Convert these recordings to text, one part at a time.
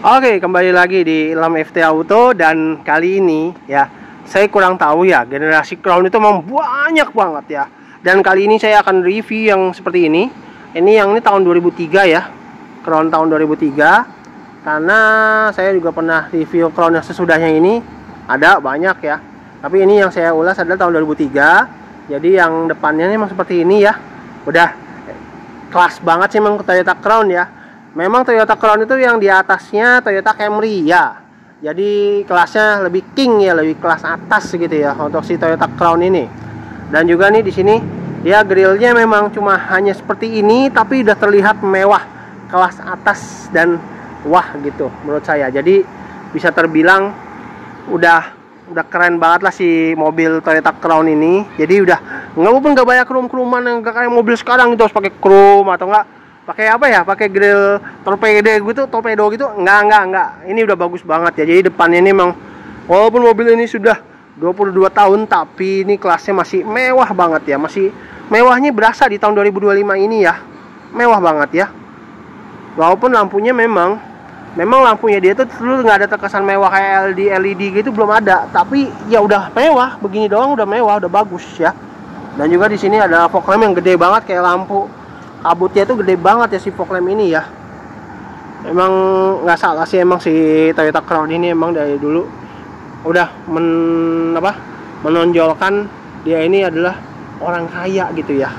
Oke, kembali lagi di Ilham FT Auto, dan kali ini ya saya kurang tahu ya, generasi Crown itu memang banyak banget ya. Dan kali ini saya akan review yang seperti ini. Ini yang ini tahun 2003 ya. Crown tahun 2003. Karena saya juga pernah review Crown yang sesudahnya ini, ada banyak ya. Tapi ini yang saya ulas adalah tahun 2003. Jadi yang depannya memang seperti ini ya. Udah kelas banget sih memang Toyota Crown ya. Memang Toyota Crown itu yang di atasnya Toyota Camry ya. Jadi kelasnya lebih king ya, lebih kelas atas gitu ya untuk si Toyota Crown ini. Dan juga nih di sini dia grillnya memang cuma hanya seperti ini, tapi udah terlihat mewah, kelas atas dan wah gitu menurut saya. Jadi bisa terbilang udah keren banget lah si mobil Toyota Crown ini. Jadi udah walaupun nggak banyak krum-kruman yang gak kayak mobil sekarang itu harus pakai krum atau enggak pakai apa ya, pakai grill torpedo gitu, enggak. Ini udah bagus banget ya. Jadi depannya ini memang walaupun mobil ini sudah 22 tahun, tapi ini kelasnya masih mewah banget ya. Masih mewahnya berasa di tahun 2025 ini ya. Mewah banget ya. Walaupun lampunya memang lampunya dia tuh dulu nggak ada terkesan mewah kayak LED gitu, belum ada. Tapi ya udah mewah, begini doang udah mewah, udah bagus ya. Dan juga di sini ada fog lamp yang gede banget, kayak lampu kabutnya itu gede banget ya si fog lamp ini ya. Emang nggak salah sih, emang si Toyota Crown ini emang dari dulu udah menonjolkan dia ini adalah orang kaya gitu ya.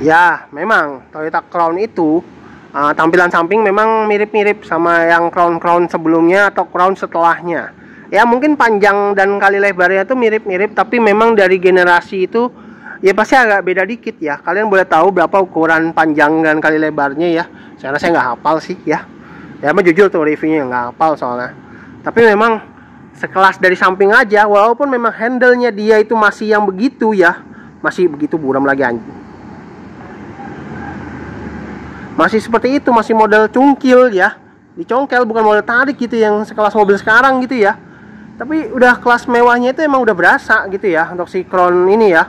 Ya memang Toyota Crown itu tampilan samping memang mirip-mirip sama yang Crown sebelumnya atau Crown setelahnya. Ya mungkin panjang dan kali lebarnya itu mirip-mirip, tapi memang dari generasi itu ya pasti agak beda dikit ya. Kalian boleh tahu berapa ukuran panjang dan kali lebarnya ya. Karena saya nggak hafal sih ya. Ya emang jujur tuh reviewnya nggak hafal soalnya. Tapi memang sekelas dari samping aja, walaupun memang handle-nya dia itu masih yang begitu ya. Masih begitu buram lagi anjing. Masih seperti itu, masih model cungkil ya. Dicongkel, bukan model tarik gitu yang sekelas mobil sekarang gitu ya. Tapi udah kelas mewahnya itu emang udah berasa gitu ya untuk si Crown ini ya.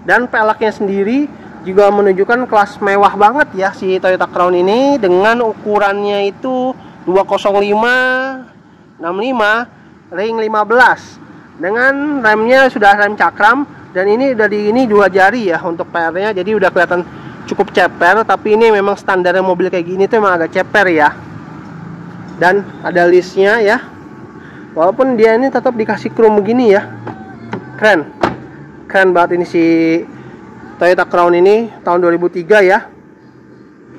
Dan peleknya sendiri juga menunjukkan kelas mewah banget ya si Toyota Crown ini, dengan ukurannya itu 205 65 ring 15 dengan remnya sudah rem cakram, dan ini udah di ini 2 jari ya untuk PR-nya, jadi udah kelihatan cukup ceper. Tapi ini memang standarnya mobil kayak gini tuh emang agak ceper ya. Dan ada listnya ya, walaupun dia ini tetap dikasih chrome begini ya. Keren banget ini si Toyota Crown ini tahun 2003 ya.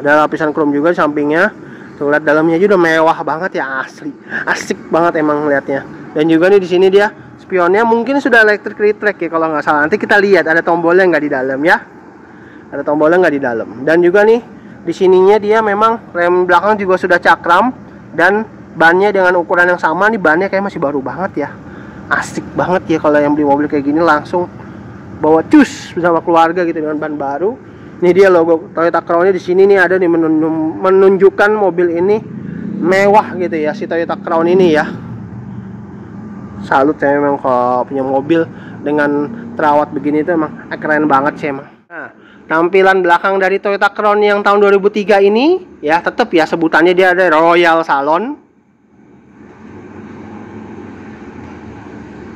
Ada lapisan chrome juga di sampingnya. Tuh lihat dalamnya juga udah mewah banget ya, asli. Asik banget emang lihatnya. Dan juga nih di sini dia spionnya mungkin sudah electric retract ya kalau nggak salah. Nanti kita lihat ada tombolnya nggak di dalam ya. Ada tombolnya nggak di dalam. Dan juga nih di sininya dia memang rem belakang juga sudah cakram, dan bannya dengan ukuran yang sama. Nih bannya kayak masih baru banget ya. Asik banget ya kalau yang beli mobil kayak gini langsung bawa cus bersama keluarga gitu dengan ban baru. Ini dia logo Toyota Crown-nya di sini nih, ada nih menunjukkan mobil ini mewah gitu ya si Toyota Crown ini ya. Salut saya memang kalau punya mobil dengan terawat begini itu emang keren banget sih emang. Nah, tampilan belakang dari Toyota Crown yang tahun 2003 ini ya tetap ya sebutannya dia ada Royal Salon.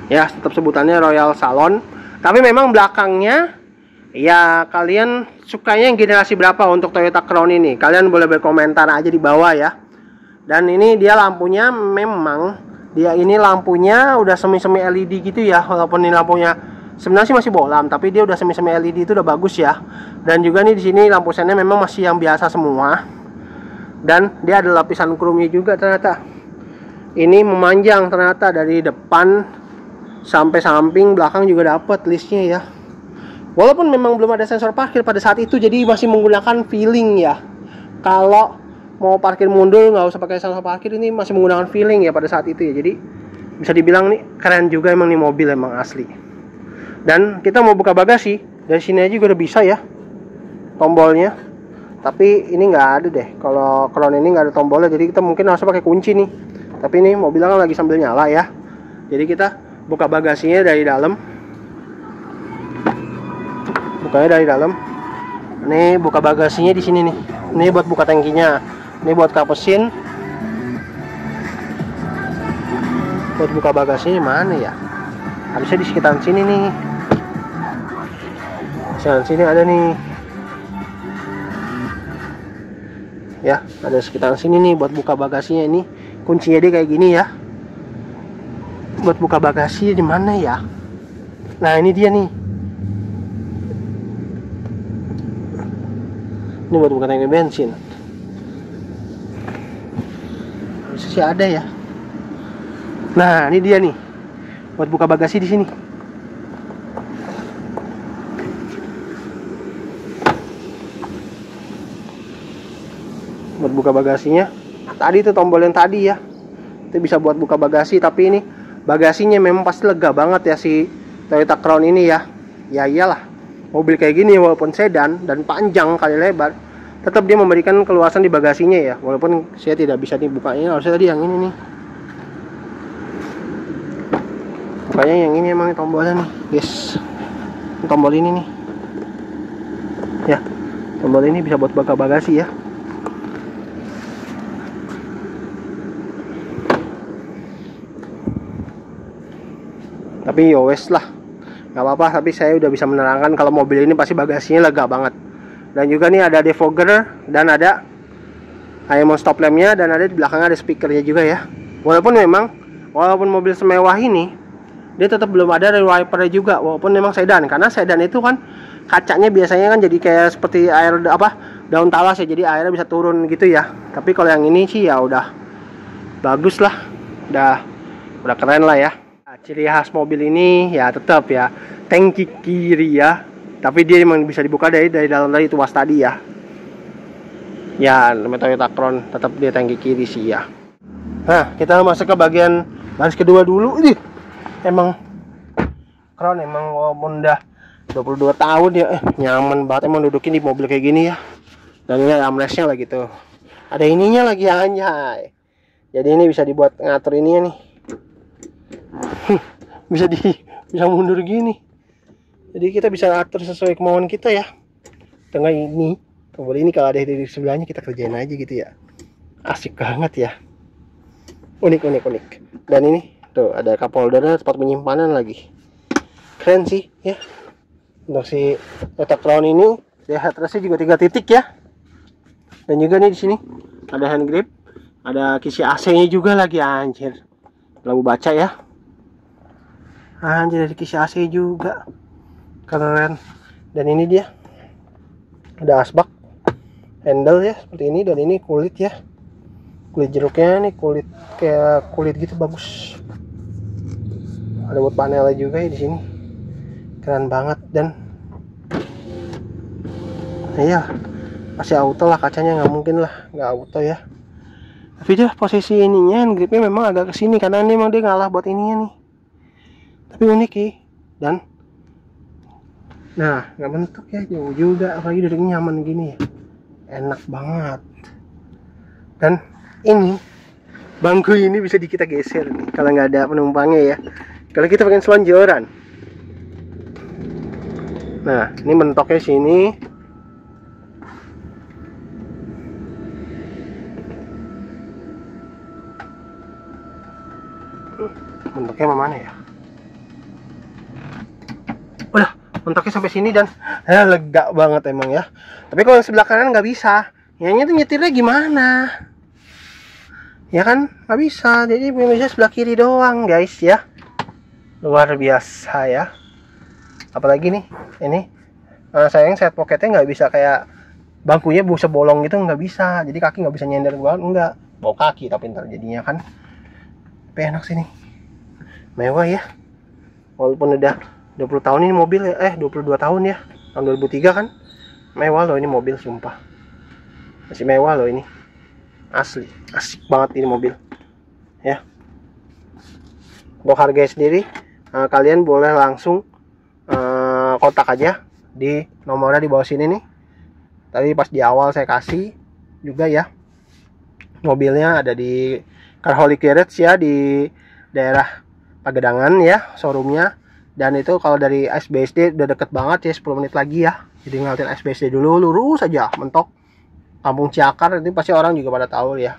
Ya, tetap sebutannya Royal Salon. Tapi memang belakangnya ya kalian sukanya yang generasi berapa untuk Toyota Crown ini? Kalian boleh berkomentar aja di bawah ya. Dan ini dia lampunya memang dia ini lampunya udah semi-semi LED gitu ya. Walaupun ini lampunya sebenarnya sih masih bolam, tapi dia udah semi-semi LED itu udah bagus ya. Dan juga nih di sini lampu sennya memang masih yang biasa semua. Dan dia ada lapisan chrome-nya juga ternyata. Ini memanjang ternyata dari depan sampai samping, belakang juga dapat listnya ya. Walaupun memang belum ada sensor parkir pada saat itu, jadi masih menggunakan feeling ya. Kalau mau parkir mundur nggak usah pakai sensor parkir, ini masih menggunakan feeling ya pada saat itu ya. Jadi bisa dibilang nih keren juga emang nih mobil, emang asli. Dan kita mau buka bagasi dari sini aja juga udah bisa ya tombolnya. Tapi ini nggak ada deh, kalau Crown ini nggak ada tombolnya, jadi kita mungkin harus pakai kunci nih. Tapi ini mobilnya kan lagi sambil nyala ya. Jadi kita buka bagasinya dari dalam. Bukanya dari dalam. Ini buka bagasinya di sini nih. Ini buat buka tangkinya. Ini buat kapesin. Buat buka bagasinya mana ya? Harusnya di sekitaran sini nih. Sekitaran sini ada nih. Ya, ada sekitaran sini nih buat buka bagasinya. Ini kuncinya dia kayak gini ya. Buat buka bagasi di mana ya? Nah, ini dia nih. Ini buat buka tangki bensin. Harusnya sih ada ya. Nah, ini dia nih. Buat buka bagasi di sini. Buat buka bagasinya. Tadi itu tombol yang tadi ya. Itu bisa buat buka bagasi, tapi ini bagasinya memang pasti lega banget ya si Toyota Crown ini ya. Ya iyalah, mobil kayak gini walaupun sedan dan panjang kali lebar, tetap dia memberikan keluasan di bagasinya ya. Walaupun saya tidak bisa dibukanya, harusnya tadi yang ini nih. Bukanya yang ini emang tombolnya nih, guys. Tombol ini nih. Ya, tombol ini bisa buat buka bagasi ya. Tapi yowes lah, nggak apa-apa. Tapi saya udah bisa menerangkan kalau mobil ini pasti bagasinya lega banget. Dan juga nih ada defogger dan ada IMO stop lampnya, dan ada di belakangnya ada speakernya juga ya. Walaupun mobil semewah ini, dia tetap belum ada rear wipernya juga. Walaupun memang sedan, karena sedan itu kan kacanya biasanya kan jadi kayak seperti air daun talas ya, jadi airnya bisa turun gitu ya. Tapi kalau yang ini sih ya udah bagus lah, udah keren lah ya. Ciri khas mobil ini ya tetap ya tangki kiri ya, tapi dia memang bisa dibuka dari dalam tadi, tuas tadi ya. Ya, namanya Toyota Crown tetap dia tangki kiri sih ya. Nah, kita masuk ke bagian baris kedua dulu. Ini emang Crown emang walaupun udah 22 tahun ya, nyaman banget emang dudukin di mobil kayak gini ya. Dan ini armrestnya lagi tuh, ada ininya lagi anjay. Jadi ini bisa dibuat ngatur ininya nih. bisa mundur gini, jadi kita bisa atur sesuai kemauan kita ya. Tengah ini tombol ini kalau ada di sebelahnya kita kerjain aja gitu ya, asik banget ya, unik. Dan ini tuh ada cup holdernya, tempat penyimpanan lagi, keren sih ya. Untuk si Toyota Crown ini dia headrestnya juga 3 titik ya. Dan juga nih di sini ada hand grip, ada kisi AC nya juga lagi anjir, lalu baca ya. Anjir, dari kisi AC juga keren. Dan ini dia ada asbak handle ya seperti ini, dan ini kulit ya, kulit jeruknya nih, kulit kayak kulit gitu, bagus. Ada buat panelnya juga ya di sini, keren banget. Dan ya pasti auto lah, kacanya nggak mungkin lah nggak auto ya. Tapi dia posisi ininya hand gripnya memang agak kesini karena ini memang dia ngalah buat ininya nih. Tapi unik ya. Dan nah, nggak bentuk ya, jauh juga, apalagi duduknya nyaman gini ya, enak banget. Dan ini bangku ini bisa kita geser nih kalau nggak ada penumpangnya ya, kalau kita pengen selonjoran. Nah, ini mentoknya sini. Mentoknya mana ya? Udah, mentoknya sampai sini dan lega banget emang ya. Tapi kalau yang sebelah kanan nggak bisa. Yang itu nyetirnya gimana? Ya kan nggak bisa. Jadi bisa sebelah kiri doang guys ya. Luar biasa ya. Apalagi nih, ini sayang side pocketnya nggak bisa kayak bangkunya bisa bolong gitu nggak bisa, jadi kaki nggak bisa nyender ke bawah, enggak bawa kaki tapi ntar jadinya kan. Tapi enak sih nih, mewah ya, walaupun udah 20 tahun ini mobil ya, 22 tahun ya, tahun 2003 kan. Mewah loh ini mobil, sumpah masih mewah loh ini, asli asik banget ini mobil ya. Untuk harganya sendiri kalian boleh langsung kontak aja di nomornya di bawah sini nih. Tadi pas di awal saya kasih juga ya, mobilnya ada di Carholic Garage ya, di daerah Pagedangan ya showroomnya. Dan itu kalau dari SBSD udah deket banget ya, 10 menit lagi ya. Jadi ngeliatin SBSD dulu, lurus aja mentok Kampung Ciakar, ini pasti orang juga pada tahu ya.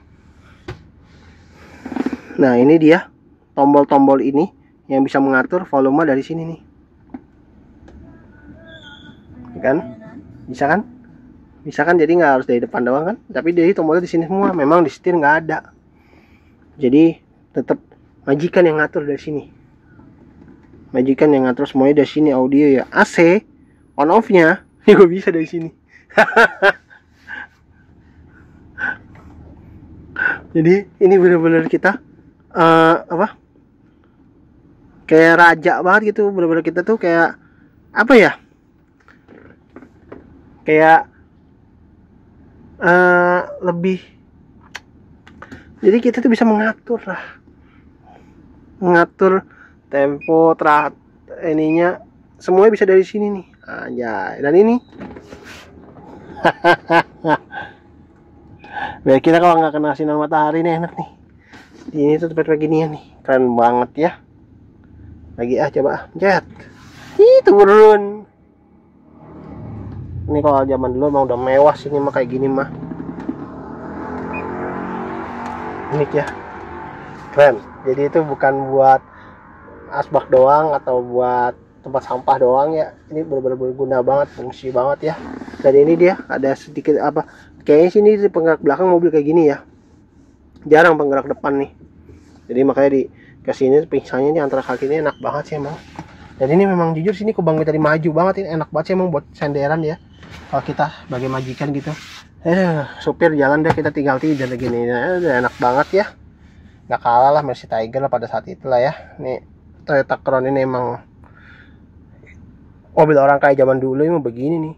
Nah ini dia tombol-tombol ini yang bisa mengatur volume dari sini nih, kan bisa kan, bisa kan, jadi nggak harus dari depan doang kan, tapi dari tombolnya di sini semua. Memang di setir nggak ada, jadi tetap majikan yang ngatur dari sini, majikan yang ngatur semuanya dari sini. Audio ya, AC on off nya juga bisa dari sini. Jadi ini bener-bener kita apa, kayak raja banget gitu, bener-bener kita tuh kayak apa ya, kayak lebih, jadi kita tuh bisa mengatur lah, mengatur tempo, ininya semuanya bisa dari sini nih aja. Dan ini biar kita kalau nggak kena sinar matahari nih enak nih. Ini tuh tempat beginian nih, keren banget ya. Lagi coba jet, turun. Ini kalau zaman dulu emang udah mewah sini mah, kayak gini mah. Unik ya, keren. Jadi itu bukan buat asbak doang atau buat tempat sampah doang ya, ini benar-benar berguna banget, fungsi banget ya. Dan ini dia ada sedikit apa, kayaknya sini di penggerak belakang mobil kayak gini ya, jarang penggerak depan nih. Jadi makanya di kesini pingsanya ini antara kaki ini enak banget sih emang. Dan ini memang jujur sini kebangga tadi maju banget, ini enak banget sih emang buat senderan ya. Kalau kita sebagai majikan gitu, supir jalan deh, kita tinggal tidur gini, udah enak banget ya. Nggak kalah lah Mercy Tiger lah pada saat itulah ya. Nih Toyota Crown ini emang mobil orang kayak zaman dulu emang begini nih.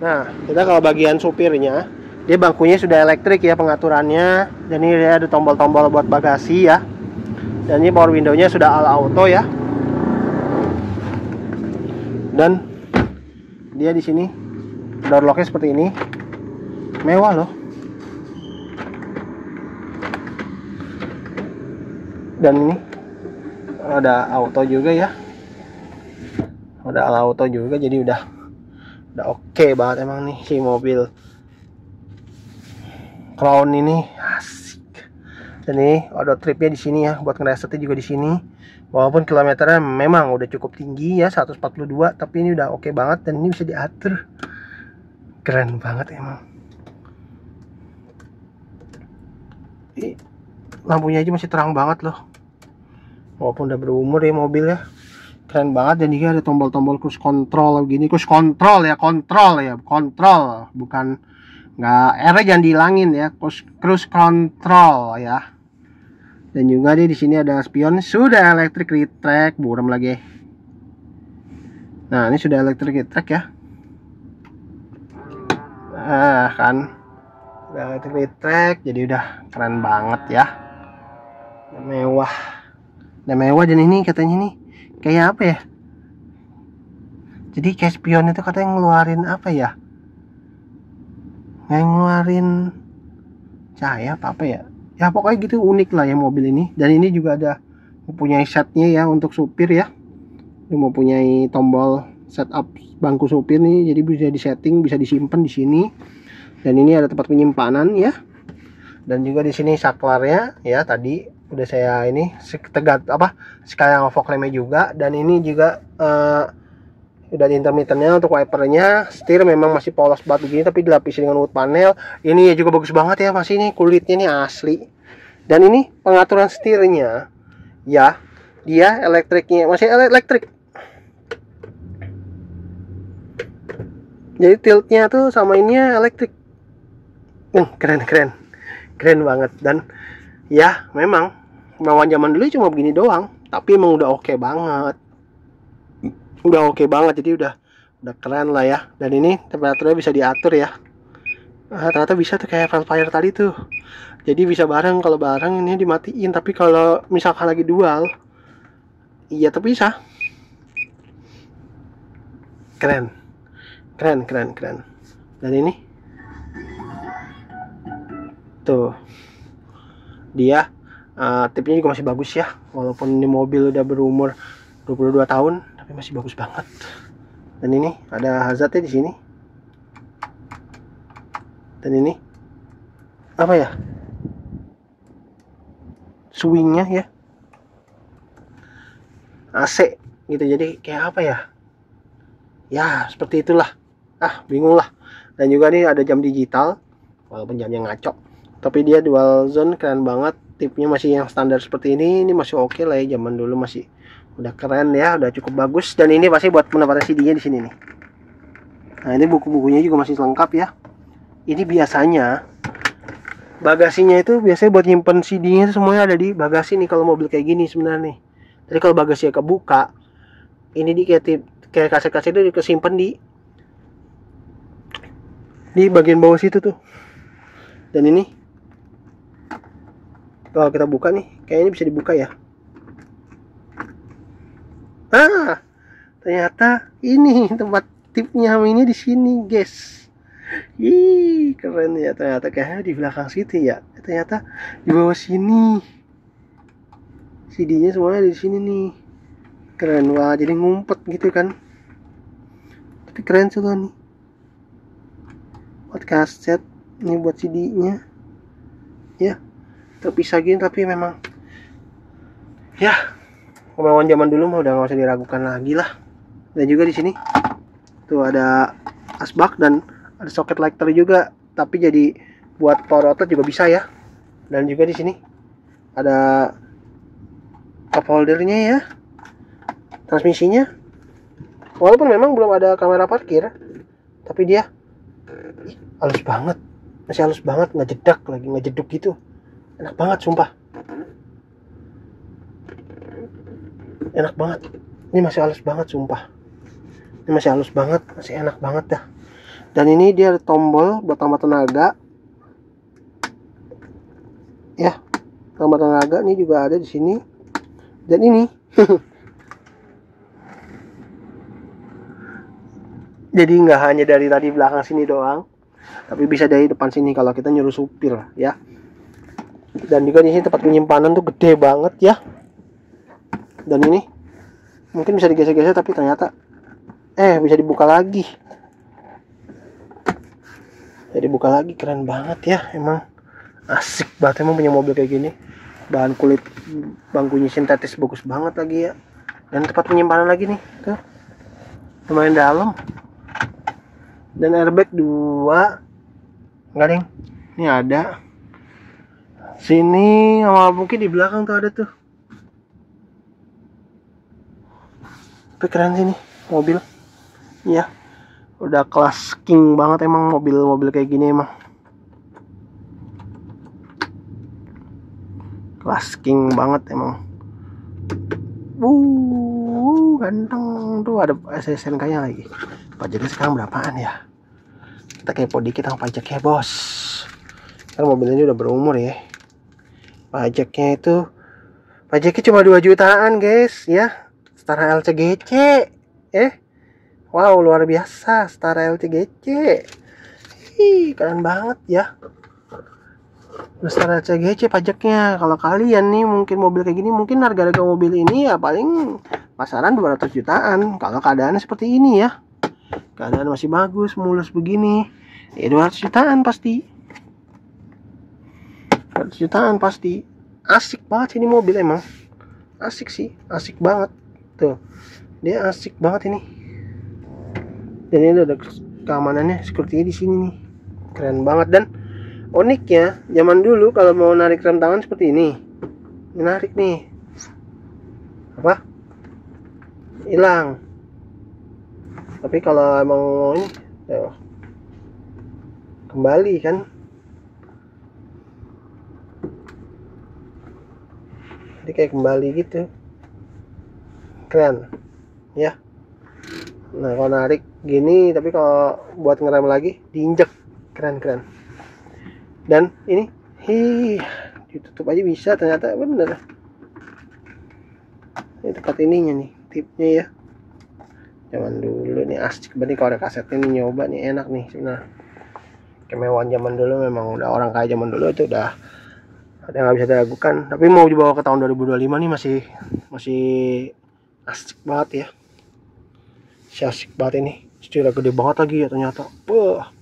Nah kita kalau bagian supirnya, dia bangkunya sudah elektrik ya pengaturannya. Dan ini dia ada tombol-tombol buat bagasi ya. Dan ini power window-nya sudah ala auto ya. Dan dia di sini door lock-nya seperti ini, mewah loh. Dan ini ada auto juga ya, udah ala auto juga, jadi udah oke banget emang nih si mobil Crown ini, asik. Dan ini ada tripnya di sini ya, buat ngeresetnya juga di sini. Walaupun kilometernya memang udah cukup tinggi ya, 142, tapi ini udah oke banget dan ini bisa diatur. Keren banget emang. Ini lampunya aja masih terang banget loh, walaupun udah berumur ya mobil ya. Keren banget. Dan juga ada tombol-tombol cruise control gini, cruise control ya, kontrol, bukan nggak, R jangan dihilangin ya, cruise control ya. Dan juga di sini ada spion, sudah electric retract, buram lagi. Nah ini sudah electric retract ya. Kan udah electric retract, jadi udah keren banget ya. Mewah. Dan mewah, dan ini katanya nih kayak apa ya, jadi kayak spion itu katanya ngeluarin apa ya, ngeluarin cahaya apa ya, ya pokoknya gitu, unik lah ya mobil ini. Dan ini juga ada mempunyai setnya ya untuk supir ya, ini mempunyai tombol setup bangku supir nih, jadi bisa disetting, bisa disimpan di sini. Dan ini ada tempat penyimpanan ya. Dan juga di sini saklarnya ya, tadi udah saya ini tegat apa sekalian fog lampnya juga. Dan ini juga udah di intermittennya untuk wipernya. Setir memang masih polos banget begini, tapi dilapisi dengan wood panel. Ini ya juga bagus banget ya, masih ini kulitnya ini asli. Dan ini pengaturan setirnya ya, dia elektriknya masih elektrik. Jadi tiltnya tuh sama ininya elektrik. Keren banget. Dan ya memang kemauan zaman dulu cuma begini doang, tapi emang udah oke banget. Jadi udah keren lah ya. Dan ini temperaturnya bisa diatur ya. Ternyata bisa tuh kayak Velfire tadi tuh. Jadi bisa bareng, kalau bareng ini dimatiin, tapi kalau misalkan lagi dual, iya terpisah. Keren. Dan ini tuh dia tipnya juga masih bagus ya, walaupun ini mobil udah berumur 22 tahun tapi masih bagus banget. Dan ini ada hazardnya di sini. Dan ini apa ya, swingnya ya, AC gitu. Jadi kayak apa ya, ya seperti itulah, bingung lah. Dan juga nih ada jam digital, walaupun jamnya ngaco, tapi dia dual zone, keren banget. Tipnya masih yang standar seperti ini masih oke lah ya, zaman dulu masih udah keren ya, udah cukup bagus. Dan ini pasti buat penempatan CD-nya di sini nih. Nah ini buku-bukunya juga masih lengkap ya. Ini biasanya bagasinya itu biasanya buat nyimpen CD-nya semuanya ada di bagasi nih kalau mobil kayak gini sebenarnya nih. Jadi kalau bagasinya kebuka, ini di kayak kaset-kaset itu kesimpan di bagian bawah situ tuh. Dan ini kalau kita buka nih, kayaknya bisa dibuka ya. Ternyata ini tempat tipnya ini di sini, guys. Ih, keren ya, ternyata kayaknya di belakang situ ya. Ternyata di bawah sini. CD-nya semuanya di sini nih. Keren, wah, jadi ngumpet gitu kan. Tapi keren sih nih. Buat kaset, ini buat CD-nya. Ya, terpisah gini, tapi memang ya kemauan zaman dulu mah udah nggak usah diragukan lagi lah. Dan juga di sini tuh ada asbak dan ada soket lighter juga, tapi jadi buat power outlet juga bisa ya. Dan juga di sini ada cup holdernya ya, transmisinya. Walaupun memang belum ada kamera parkir, tapi dia halus banget, masih halus banget, nggak jedak lagi, nggak jeduk gitu, enak banget sumpah. Enak banget, ini masih halus banget sumpah. Ini masih halus banget, masih enak banget dah. Dan ini dia ada tombol buat tambah tenaga. Ya, tambah tenaga ini juga ada di sini. Dan ini jadi nggak hanya dari tadi belakang sini doang, tapi bisa dari depan sini kalau kita nyuruh supir ya. Dan juga di sini tempat penyimpanan tuh gede banget ya. Dan ini mungkin bisa digeser-geser, tapi ternyata bisa dibuka lagi. Jadi buka lagi, keren banget ya. Emang asik banget emang punya mobil kayak gini. Bahan kulit bangkunya sintetis bagus banget lagi ya. Dan tempat penyimpanan lagi nih tuh, lumayan dalam. Dan airbag 2. Enggak ding, ini ada sini sama mungkin di belakang tuh ada tuh. Tapi keren sih nih mobil ya, udah kelas king banget emang mobil-mobil kayak gini. Emang kelas king banget emang. Ganteng tuh, ada SSNK-nya lagi. Pajaknya sekarang berapaan ya? Kita kepo dikit sama pajaknya bos, kan mobil ini udah berumur ya. Pajaknya cuma 2 jutaan guys ya, setara LCGC. Wow, luar biasa, setara LCGC. Keren banget ya, setara LCGC pajaknya. Kalau kalian nih mungkin mobil kayak gini, mungkin harga mobil ini ya paling pasaran 200 jutaan. Kalau keadaannya seperti ini ya, keadaan masih bagus, mulus begini, ya 200 jutaan pasti. 200 jutaan pasti. Asik banget ini mobil emang. Asik sih, asik banget. Tuh, dia asik banget ini. Dan ini ada keamanannya seperti di sini nih. Keren banget. Dan uniknya, zaman dulu kalau mau narik rem tangan seperti ini, menarik nih, hilang. Tapi kalau emang ini Tuh. Kembali kan. Jadi kayak kembali gitu. Keren ya. Nah kalau narik gini, tapi kalau buat ngerem lagi diinjek. Keren. Dan ini ditutup aja bisa, ternyata bener. Ini tempat ininya nih, tipnya ya. Zaman dulu nih asik banget kalau ada kaset ini, nyoba nih enak nih sebenarnya. Kemewahan zaman dulu memang udah, orang kaya zaman dulu itu udah ada, nggak bisa diragukan. Tapi mau dibawa ke tahun 2025 nih masih asik banget ya. Asik banget ini. Setirnya gede banget lagi ya ternyata. Wah.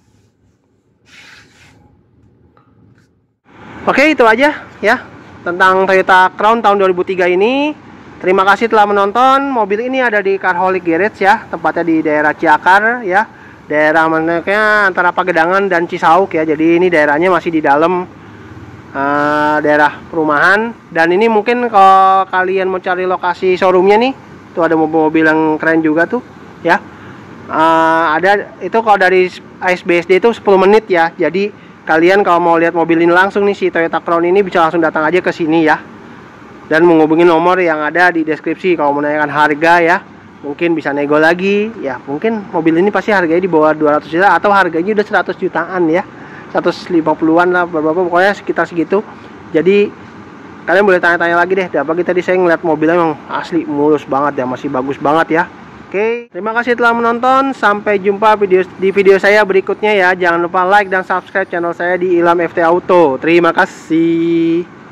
Oke, itu aja ya tentang Toyota Crown tahun 2003 ini. Terima kasih telah menonton. Mobil ini ada di Carholic Garage ya, tempatnya di daerah Ciakar ya. Daerah manaknya antara Pagedangan dan Cisauk ya. Jadi ini daerahnya masih di dalam daerah perumahan. Dan ini mungkin kalau kalian mau cari lokasi showroomnya nih, tuh ada mobil-mobil yang keren juga tuh ya. Ada itu kalau dari ASBSD itu 10 menit ya. Jadi kalian kalau mau lihat mobil ini langsung nih, si Toyota Crown ini, bisa langsung datang aja ke sini ya. Dan menghubungi nomor yang ada di deskripsi kalau menanyakan harga ya. Mungkin bisa nego lagi ya. Mungkin mobil ini pasti harganya di bawah 200 juta atau harganya udah 100 jutaan ya. 150-an lah, berapa pokoknya sekitar segitu. Jadi kalian boleh tanya-tanya lagi deh. Apalagi tadi saya ngeliat mobilnya memang asli mulus banget ya, masih bagus banget ya. Oke, terima kasih telah menonton. Sampai jumpa di video saya berikutnya ya. Jangan lupa like dan subscribe channel saya di Ilham FT Auto. Terima kasih.